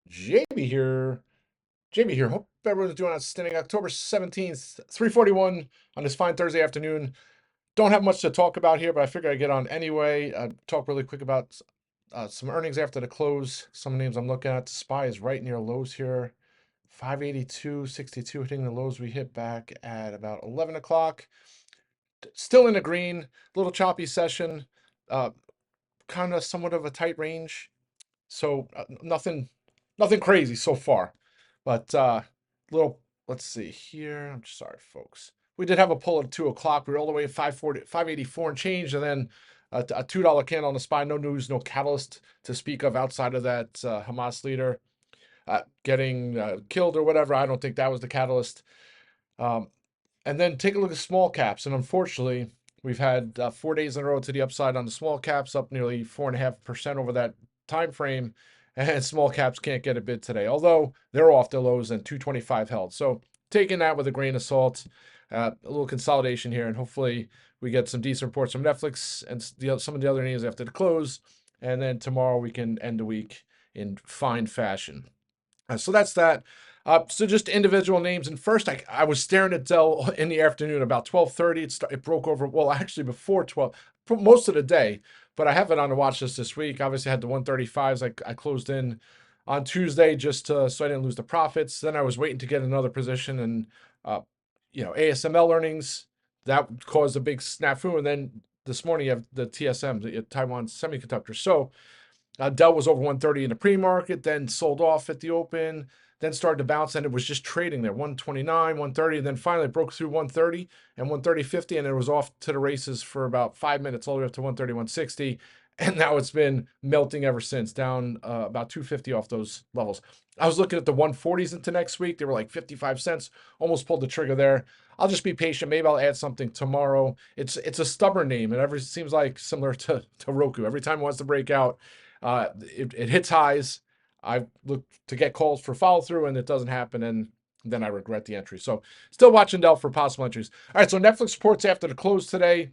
JB here. JB here. Hope everyone's doing outstanding. October 17th, 3:41 on this fine Thursday afternoon. Don't have much to talk about here, but I figured I'd get on anyway. Talk really quick about some earnings after the close. Some names I'm looking at. SPY is right near lows here. 582.62 hitting the lows we hit back at about 11 o'clock. Still in the green. Little choppy session. Uh, kind of somewhat of a tight range. So nothing crazy so far. But little let's see here. I'm sorry, folks. We did have a pull at 2 o'clock. We were all the way at 540, 584 and change, and then a $2 candle on the SPY. No news, no catalyst to speak of outside of that Hamas leader getting killed or whatever. I don't think that was the catalyst. And then take a look at small caps, and unfortunately, we've had 4 days in a row to the upside on the small caps, up nearly 4.5% over that time frame, and small caps can't get a bid today, although they're off their lows and 225 held. So taking that with a grain of salt, a little consolidation here, and hopefully we get some decent reports from Netflix and some of the other names after the close, and then tomorrow we can end the week in fine fashion. So that's that. So just individual names. And first, I was staring at Dell in the afternoon about 12:30. It broke over. Well, actually before 12, for most of the day. But I have it on the watch list this week. Obviously, I had the 135s. I closed in on Tuesday just so I didn't lose the profits. Then I was waiting to get another position, and ASML earnings that caused a big snafu. And then this morning you have the TSM, the Taiwan Semiconductor. So Dell was over 130 in the pre-market, then sold off at the open, then started to bounce, and it was just trading there, 129, 130, and then finally broke through 130 and 130.50, and it was off to the races for about 5 minutes, all the way up to 130, 160, and now it's been melting ever since, down about 250 off those levels. I was looking at the 140s into next week. They were like 55 cents, almost pulled the trigger there. I'll just be patient. Maybe I'll add something tomorrow. It's a stubborn name. It seems like similar to Roku. Every time it wants to break out, it hits highs. I look to get calls for follow through, and it doesn't happen, and then I regret the entry. So still watching Dell for possible entries. All right, so Netflix reports after the close today.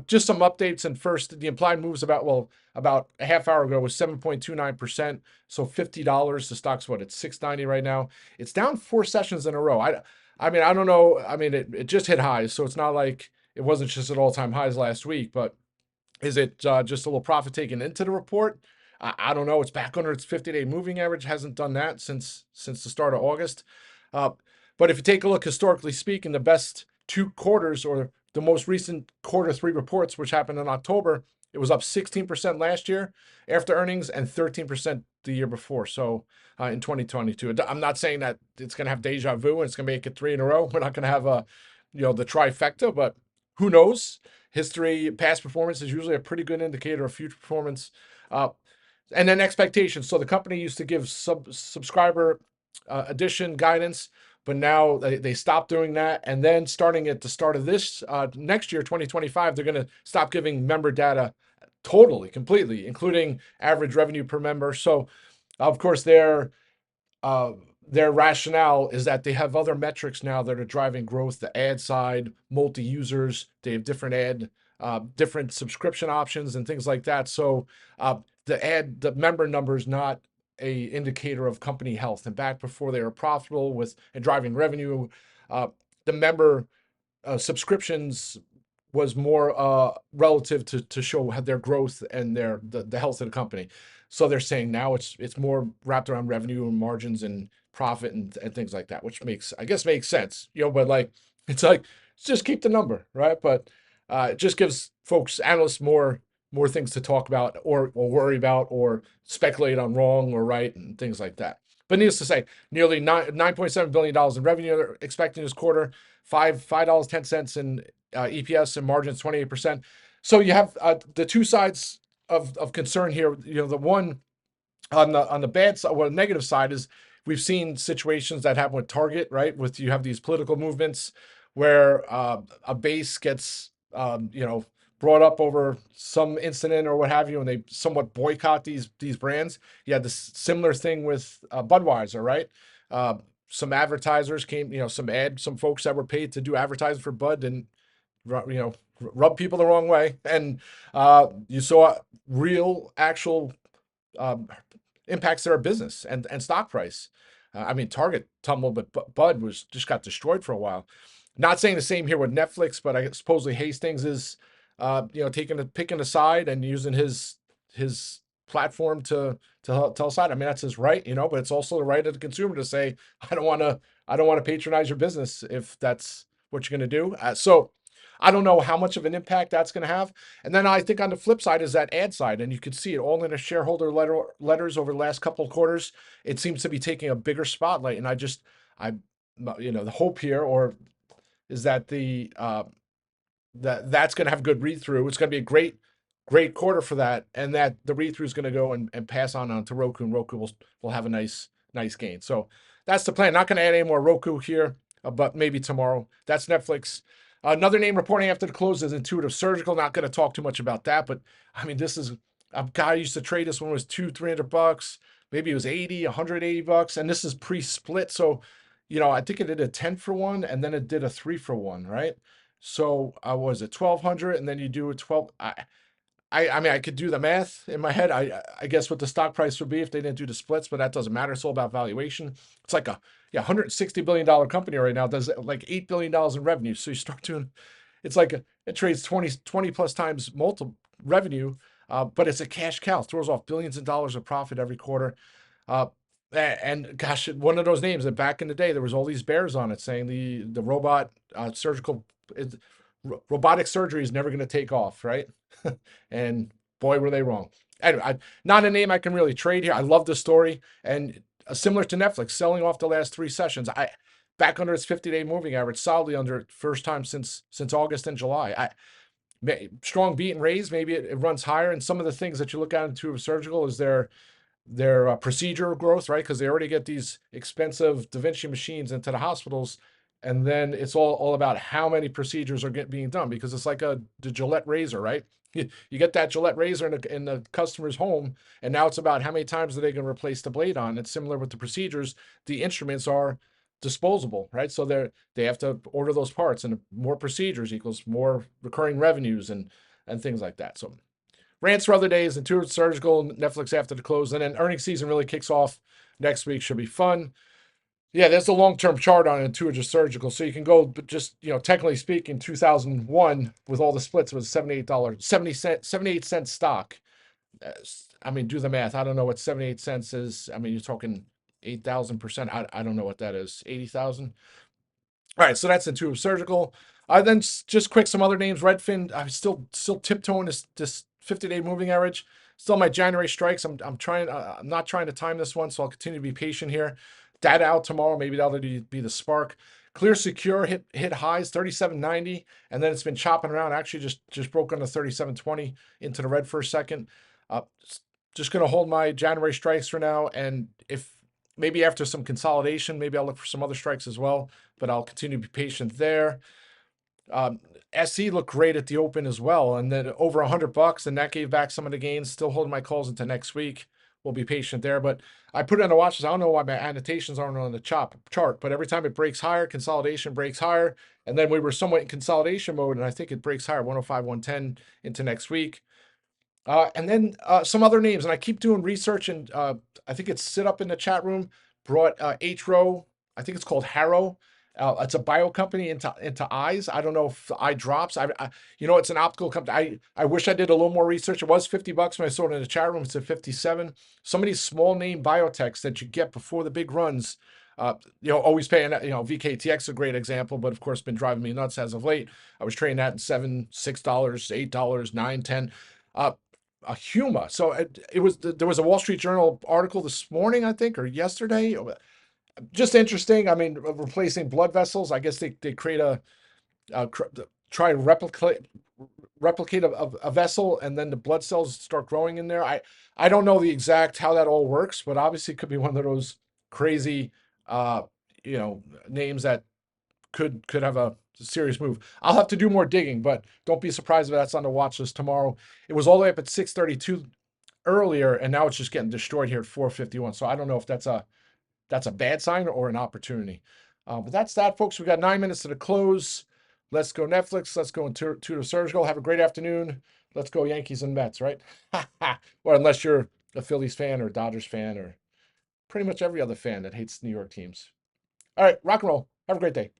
Just some updates. And first, the implied moves about a half hour ago was 7.29%. So $50. The stock's what? It's 690 right now. It's down 4 sessions in a row. I mean, I don't know. I mean, it just hit highs, so it's not like it wasn't just at all-time highs last week, but is it just a little profit taken into the report? I don't know. It's back under its 50-day moving average. Hasn't done that since the start of August. But if you take a look, historically speaking, the best 2 quarters or the most recent Q3 reports, which happened in October, it was up 16% last year after earnings and 13% the year before. So in 2022, I'm not saying that it's going to have deja vu and it's going to make it 3 in a row. We're not going to have the trifecta, but who knows? History, past performance is usually a pretty good indicator of future performance. And then expectations. So the company used to give subscriber addition guidance, but now they stopped doing that. And then starting at the start of this next year, 2025, they're going to stop giving member data totally, completely, including average revenue per member. So, of course, their rationale is that they have other metrics now that are driving growth, the ad side, multi-users, they have different subscription options and things like that. So the member number is not a indicator of company health. And back before they were profitable and driving revenue, the member subscriptions was more relative to show their growth and the health of the company. So they're saying now it's more wrapped around revenue and margins and profit and things like that, which makes sense, but it's like, just keep the number, right? But it just gives analysts more things to talk about or worry about or speculate on wrong or right and things like that. But needless to say, nearly $9.7 billion in revenue they're expecting this quarter, $5.10 in EPS and margins 28%. So you have the two sides of concern here. The one on the bad side, well, the negative side is we've seen situations that happen with Target, right? You have these political movements where a base gets brought up over some incident or what have you, and they somewhat boycott these brands. You had this similar thing with Budweiser, right? Some advertisers came, some folks that were paid to do advertising for Bud and rub people the wrong way, and you saw real, actual impacts their business and stock price. I mean, Target tumbled, but Bud was just got destroyed for a while. Not saying the same here with Netflix, but I supposedly Hastings is, picking a side and using his platform to tell a side. I mean, that's his right, but it's also the right of the consumer to say, I don't want to patronize your business if that's what you're going to do. So I don't know how much of an impact that's going to have. And then I think on the flip side is that ad side, and you can see it all in the shareholder letters over the last couple of quarters. It seems to be taking a bigger spotlight, and the hope here or is that that's going to have good read through. It's going to be a great quarter for that, and that the read through is going to go and pass on to Roku, and Roku will have a nice gain. So that's the plan. Not going to add any more Roku here, but maybe tomorrow. That's Netflix. Another name reporting after the close is Intuitive Surgical. Not going to talk too much about that, but I mean, this is a guy used to trade this one was $200-300. Maybe it was $180, and this is pre-split. So, I think it did a 10 for one, and then it did a 3 for one, right? So was it 1,200, and then you do a 12. I mean, I could do the math in my head. I guess what the stock price would be if they didn't do the splits, but that doesn't matter. It's all about valuation. It's like a $160 billion company right now, does like $8 billion in revenue. So you start doing, it's like it trades 20 plus times multiple revenue, but it's a cash cow, throws off billions of dollars of profit every quarter. And gosh, one of those names that back in the day there was all these bears on it saying the robot robotic surgery is never going to take off, right? And boy, were they wrong. Anyway, not a name I can really trade here. I love the story, and similar to Netflix, selling off the last 3 sessions. Back under its 50-day moving average, solidly under first time since August and July. Strong beat and raise. Maybe it runs higher. And some of the things that you look at into surgical is their procedure growth, right? Because they already get these expensive Da Vinci machines into the hospitals, and then it's all about how many procedures are being done, because it's like the Gillette razor, right? You get that Gillette razor in the customer's home, and now it's about how many times are they going to replace the blade on. It's similar with the procedures. The instruments are disposable, right? So they have to order those parts, and more procedures equals more recurring revenues and things like that. So rants for other days, Intuitive Surgical, Netflix after the close, and then earnings season really kicks off next week. Should be fun. Yeah, there's a long-term chart on Intuitive Surgical, so you can go, but just, technically speaking, 2001 with all the splits was $78, 78 cent stock. I mean, do the math. I don't know what 78 cents is. I mean, you're talking 8,000%. I don't know what that is. 80,000. All right, so that's Intuitive Surgical. Then just quick, some other names. Redfin. I'm still tiptoeing this 50-day moving average. Still my January strikes. I'm trying. I'm not trying to time this one, so I'll continue to be patient here. Data out tomorrow. Maybe that'll be the spark. Clear Secure hit highs 37.90, and then it's been chopping around. Actually, just broke on the 37.20 into the red for a second. Just going to hold my January strikes for now, and if maybe after some consolidation, maybe I'll look for some other strikes as well. But I'll continue to be patient there. SE looked great at the open as well, and then over $100, and that gave back some of the gains. Still holding my calls into next week. We'll be patient there, but I put it on the watch list. I don't know why my annotations aren't on the chart, but every time it breaks higher, consolidation breaks higher, and then we were somewhat in consolidation mode, and I think it breaks higher, 105, 110 into next week. And then some other names, and I keep doing research, and I think it's Sit Up in the chat room brought HRO. I think it's called Harrow. It's a bio company into eyes. I don't know if eye drops. It's an optical company. I wish I did a little more research. It was $50 when I saw it in the chat room. It's at 57. Some of these small name biotechs that you get before the big runs, always paying. VKTX is a great example, but of course been driving me nuts as of late. I was trading that at $7, $6, $8, $9, $10. A Huma. So there was a Wall Street Journal article this morning, I think, or yesterday. Just interesting. I mean, replacing blood vessels. I guess they create try to replicate a vessel, and then the blood cells start growing in there. I don't know the exact how that all works, but obviously it could be one of those crazy names that could have a serious move. I'll have to do more digging, but don't be surprised if that's on the watch list tomorrow. It was all the way up at 632 earlier, and now it's just getting destroyed here at 451. So I don't know if that's a bad sign or an opportunity. But that's that, folks. We got 9 minutes to the close. Let's go Netflix. Let's go Intuitive Surgical. Have a great afternoon. Let's go Yankees and Mets, right? Or unless you're a Phillies fan or Dodgers fan or pretty much every other fan that hates New York teams. All right, rock and roll. Have a great day.